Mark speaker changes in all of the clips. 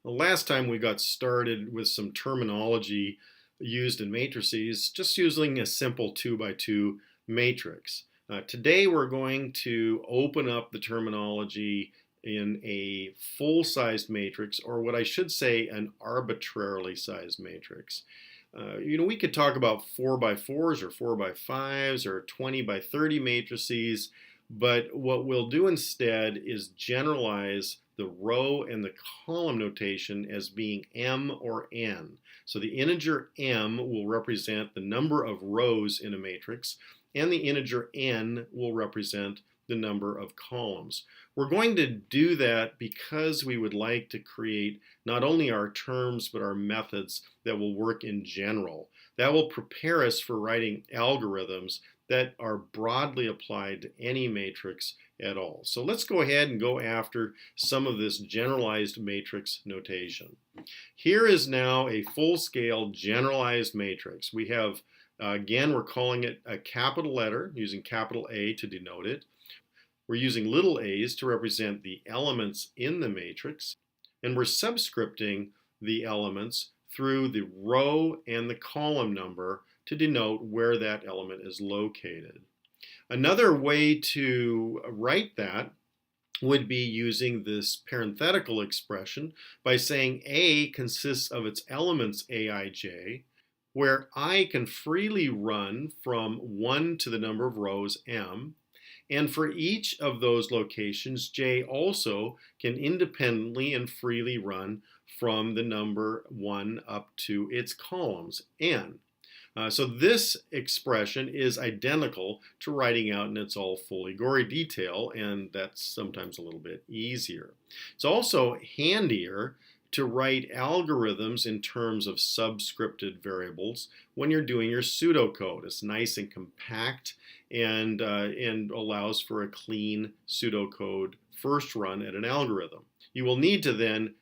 Speaker 1: Last time we got started with some terminology used in matrices, just using a simple 2 by 2 matrix. Today we're going to open up the terminology in a full-sized matrix, or what I should say, an arbitrarily sized matrix. We could talk about 4 by 4s or 4 by 5s or 20 by 30 matrices, but what we'll do instead is generalize the row and the column notation as being m or n. So the integer m will represent the number of rows in a matrix, and the integer n will represent the number of columns. We're going to do that because we would like to create not only our terms but our methods that will work in general. That will prepare us for writing algorithms that are broadly applied to any matrix at all. So let's go ahead and go after some of this generalized matrix notation. Here is now a full-scale generalized matrix. We have, again, we're calling it a capital letter, using capital A to denote it. We're using little a's to represent the elements in the matrix, and we're subscripting the elements through the row and the column number to denote where that element is located. Another way to write that would be using this parenthetical expression by saying A consists of its elements aij, where I can freely run from 1 to the number of rows m, and for each of those locations, j also can independently and freely run from the number 1 up to its columns, n. So this expression is identical to writing out in its all fully gory detail, and that's sometimes a little bit easier. It's also handier to write algorithms in terms of subscripted variables when you're doing your pseudocode. It's nice and compact and allows for a clean pseudocode first run at an algorithm. You will need to then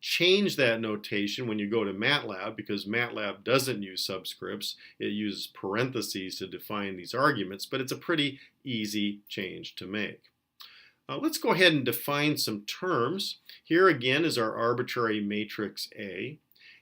Speaker 1: change that notation when you go to MATLAB, because MATLAB doesn't use subscripts. It uses parentheses to define these arguments, but it's a pretty easy change to make. Let's go ahead and define some terms. Here again is our arbitrary matrix A.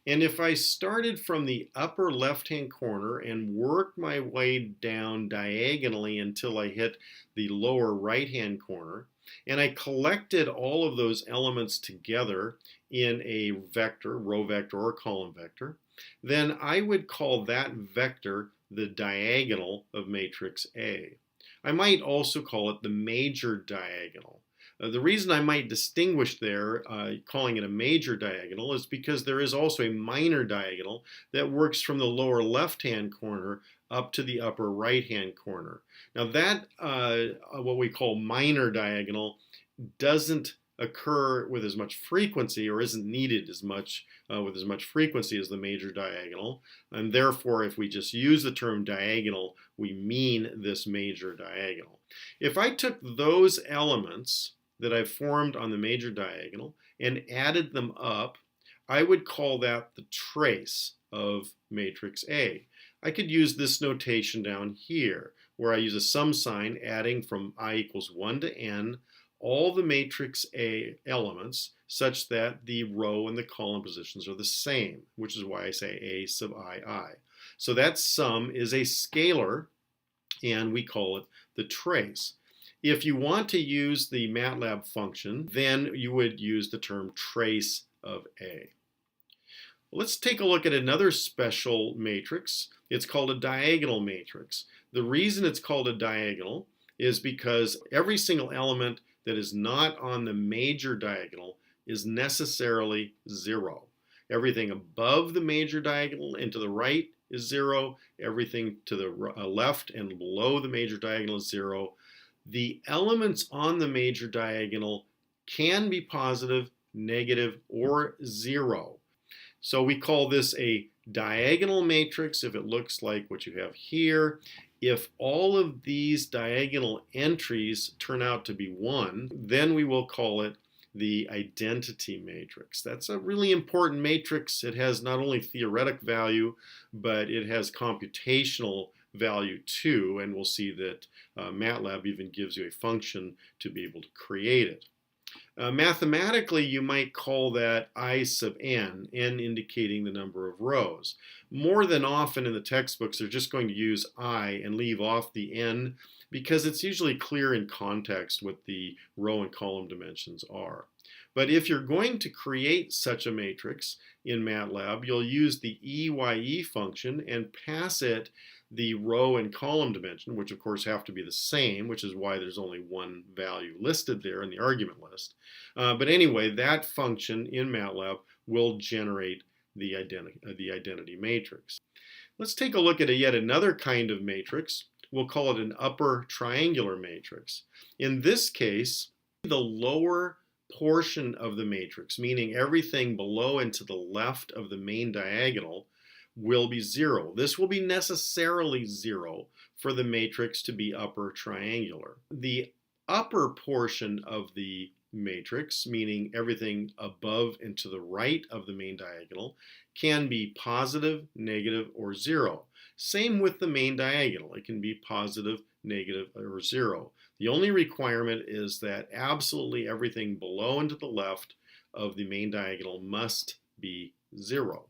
Speaker 1: And if I started from the upper left-hand corner and worked my way down diagonally until I hit the lower right-hand corner, and I collected all of those elements together in a vector, row vector or column vector, then I would call that vector the diagonal of matrix A. I might also call it the major diagonal. The reason I might distinguish there, calling it a major diagonal, is because there is also a minor diagonal that works from the lower left-hand corner up to the upper right-hand corner. Now that, what we call minor diagonal, doesn't occur with as much frequency, or isn't needed as much with as much frequency as the major diagonal, and therefore if we just use the term diagonal, we mean this major diagonal. If I took those elements that I've formed on the major diagonal and added them up, I would call that the trace of matrix A. I could use this notation down here, where I use a sum sign adding from I equals 1 to n all the matrix A elements such that the row and the column positions are the same, which is why I say A sub I. So that sum is a scalar, and we call it the trace. If you want to use the MATLAB function, then you would use the term trace of A. Let's take a look at another special matrix. It's called a diagonal matrix. The reason it's called a diagonal is because every single element that is not on the major diagonal is necessarily 0. Everything above the major diagonal and to the right is 0. Everything to the left and below the major diagonal is 0. The elements on the major diagonal can be positive, negative, or 0. So we call this a diagonal matrix if it looks like what you have here. If all of these diagonal entries turn out to be 1, then we will call it the identity matrix. That's a really important matrix. It has not only theoretic value, but it has computational value too, and we'll see that MATLAB even gives you a function to be able to create it. Mathematically, you might call that I sub n, n indicating the number of rows. More than often in the textbooks, they're just going to use I and leave off the n because it's usually clear in context what the row and column dimensions are. But if you're going to create such a matrix in MATLAB, you'll use the EYE function and pass it the row and column dimension, which of course have to be the same, which is why there's only one value listed there in the argument list. But anyway, that function in MATLAB will generate the identity matrix. Let's take a look at yet another kind of matrix. We'll call it an upper triangular matrix. In this case, the lower portion of the matrix, meaning everything below and to the left of the main diagonal, will be 0. This will be necessarily 0 for the matrix to be upper triangular. The upper portion of the matrix, meaning everything above and to the right of the main diagonal, can be positive, negative, or 0. Same with the main diagonal. It can be positive, negative, or 0. The only requirement is that absolutely everything below and to the left of the main diagonal must be 0.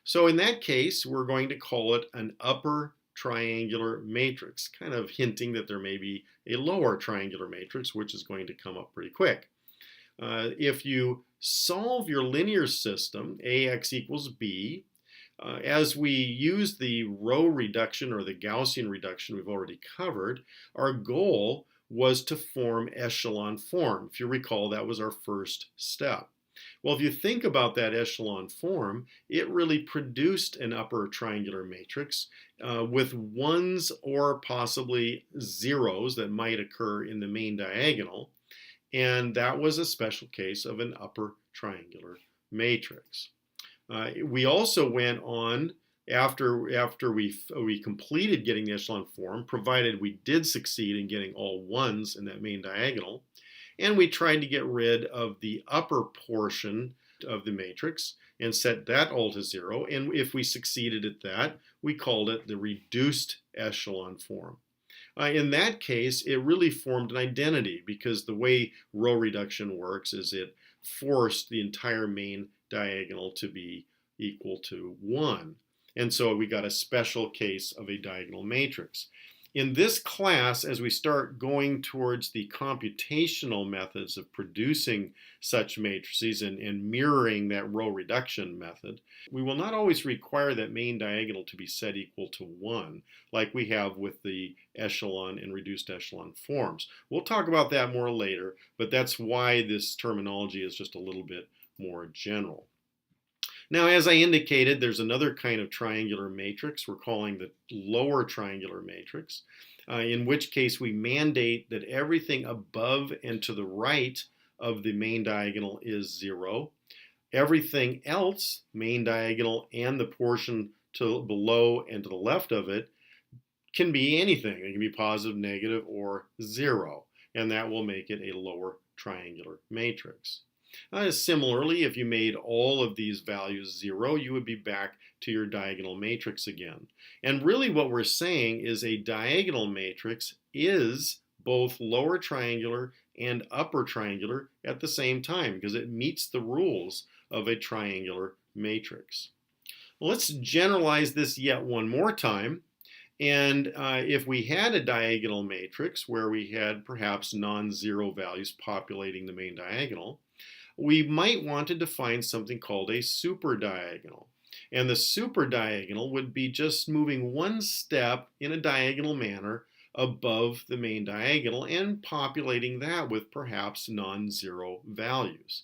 Speaker 1: So in that case, we're going to call it an upper triangular matrix, kind of hinting that there may be a lower triangular matrix, which is going to come up pretty quick. If you solve your linear system, AX equals B, as we use the row reduction or the Gaussian reduction we've already covered, our goal was to form echelon form. If you recall, that was our first step. Well, if you think about that echelon form, it really produced an upper triangular matrix with ones or possibly zeros that might occur in the main diagonal. And that was a special case of an upper triangular matrix. We also went on, after we completed getting the echelon form, provided we did succeed in getting all ones in that main diagonal, and we tried to get rid of the upper portion of the matrix and set that all to 0. And if we succeeded at that, we called it the reduced echelon form. In that case, it really formed an identity because the way row reduction works is it forced the entire main diagonal to be equal to 1. And so we got a special case of a diagonal matrix. In this class, as we start going towards the computational methods of producing such matrices and mirroring that row reduction method, we will not always require that main diagonal to be set equal to 1, like we have with the echelon and reduced echelon forms. We'll talk about that more later, but that's why this terminology is just a little bit more general. Now, as I indicated, there's another kind of triangular matrix we're calling the lower triangular matrix, in which case we mandate that everything above and to the right of the main diagonal is 0. Everything else, main diagonal and the portion to below and to the left of it, can be anything. It can be positive, negative, or 0, and that will make it a lower triangular matrix. Similarly, if you made all of these values 0, you would be back to your diagonal matrix again. And really what we're saying is a diagonal matrix is both lower triangular and upper triangular at the same time because it meets the rules of a triangular matrix. Well, let's generalize this yet one more time. And if we had a diagonal matrix where we had perhaps non-zero values populating the main diagonal, we might want to define something called a superdiagonal. And the superdiagonal would be just moving one step in a diagonal manner above the main diagonal and populating that with perhaps non-zero values.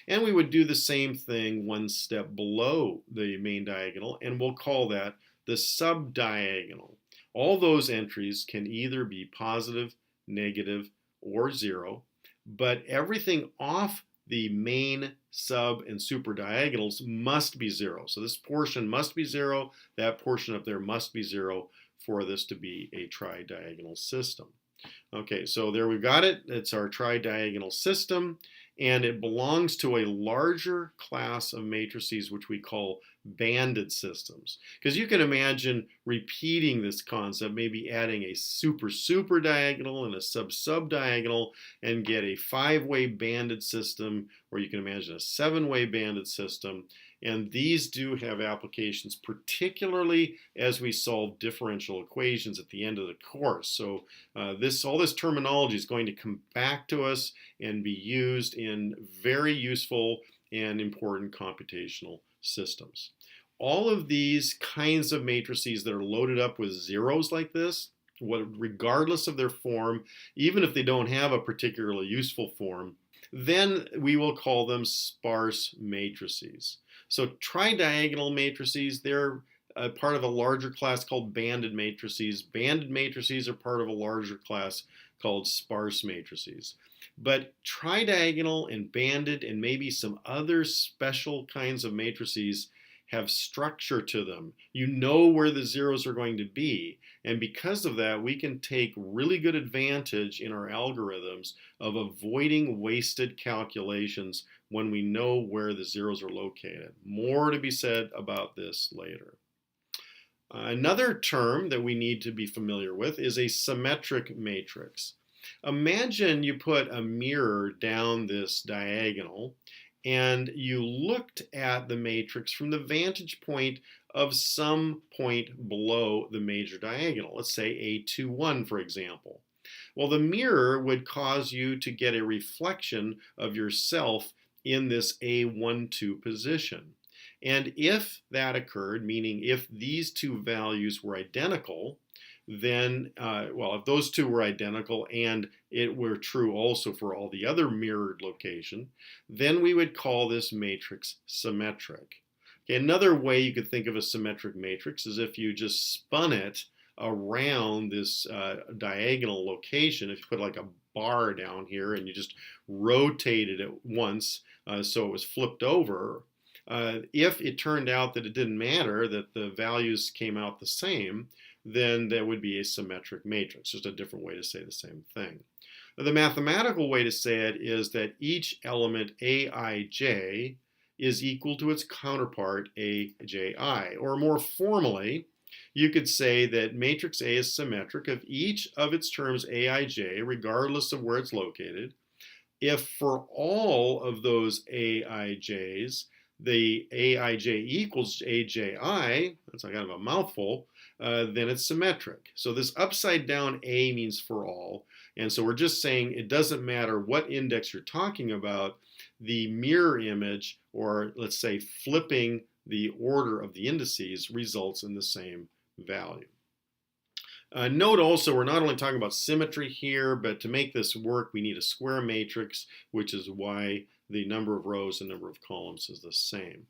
Speaker 1: And we would do the same thing one step below the main diagonal, and we'll call that the subdiagonal. All those entries can either be positive, negative, or 0, but everything off the main, sub, and super diagonals must be 0. So this portion must be 0, that portion up there must be 0 for this to be a tridiagonal system. Okay, so there we've got it. It's our tridiagonal system, and it belongs to a larger class of matrices which we call banded systems. Because you can imagine repeating this concept, maybe adding a super diagonal and a sub diagonal, and get a 5-way banded system, or you can imagine a 7-way banded system. And these do have applications, particularly as we solve differential equations at the end of the course. So all this terminology is going to come back to us and be used in very useful and important computational systems. All of these kinds of matrices that are loaded up with zeros like this, regardless of their form, even if they don't have a particularly useful form, then we will call them sparse matrices. So tridiagonal matrices, they're part of a larger class called banded matrices. Banded matrices are part of a larger class called sparse matrices. But tridiagonal and banded and maybe some other special kinds of matrices have structure to them. You know where the zeros are going to be. And because of that, we can take really good advantage in our algorithms of avoiding wasted calculations when we know where the zeros are located. More to be said about this later. Another term that we need to be familiar with is a symmetric matrix. Imagine you put a mirror down this diagonal and you looked at the matrix from the vantage point of some point below the major diagonal. Let's say A21, for example. Well, the mirror would cause you to get a reflection of yourself in this A12 position. And if that occurred, meaning if these two values were identical, then, if those two were identical and it were true also for all the other mirrored location, then we would call this matrix symmetric. Okay, another way you could think of a symmetric matrix is if you just spun it around this diagonal location. If you put like a bar down here and you just rotated it once so it was flipped over, if it turned out that it didn't matter, that the values came out the same, then that would be a symmetric matrix, just a different way to say the same thing. The mathematical way to say it is that each element Aij is equal to its counterpart Aj, or more formally, you could say that matrix A is symmetric if each of its terms Aij, regardless of where it's located, if for all of those Aij's, the Aij equals Aj, that's kind of a mouthful, then it's symmetric. So this upside down A means for all. And so we're just saying it doesn't matter what index you're talking about, the mirror image, or let's say flipping the order of the indices, results in the same value. Note also, we're not only talking about symmetry here, but to make this work, we need a square matrix, which is why the number of rows and number of columns is the same.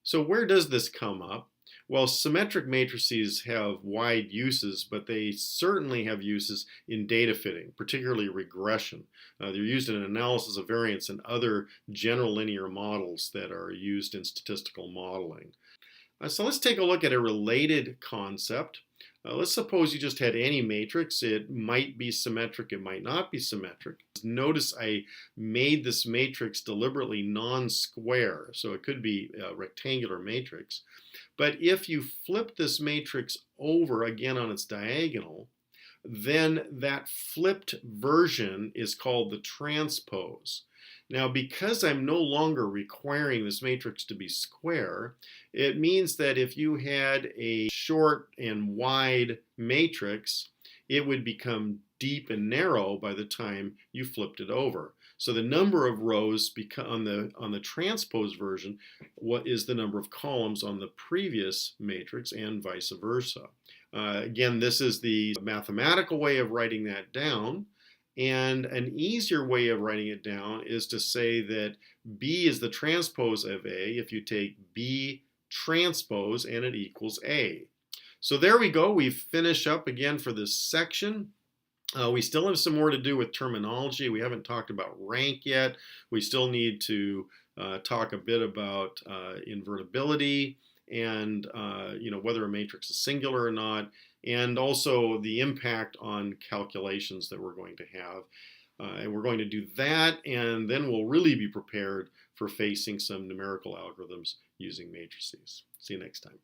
Speaker 1: So where does this come up? Well, symmetric matrices have wide uses, but they certainly have uses in data fitting, particularly regression. They're used in analysis of variance and other general linear models that are used in statistical modeling. So let's take a look at a related concept. Let's suppose you just had any matrix. It might be symmetric, it might not be symmetric. Notice I made this matrix deliberately non-square, so it could be a rectangular matrix. But if you flip this matrix over again on its diagonal, then that flipped version is called the transpose. Now, because I'm no longer requiring this matrix to be square, it means that if you had a short and wide matrix, it would become deep and narrow by the time you flipped it over. So the number of rows on the transpose version is the number of columns on the previous matrix, and vice versa. Again, this is the mathematical way of writing that down. And an easier way of writing it down is to say that B is the transpose of A if you take B transpose and it equals A. So there we go. We finish up again for this section. We still have some more to do with terminology. We haven't talked about rank yet. We still need to talk a bit about invertibility and whether a matrix is singular or not, and also the impact on calculations that we're going to have. And we're going to do that, and then we'll really be prepared for facing some numerical algorithms using matrices. See you next time.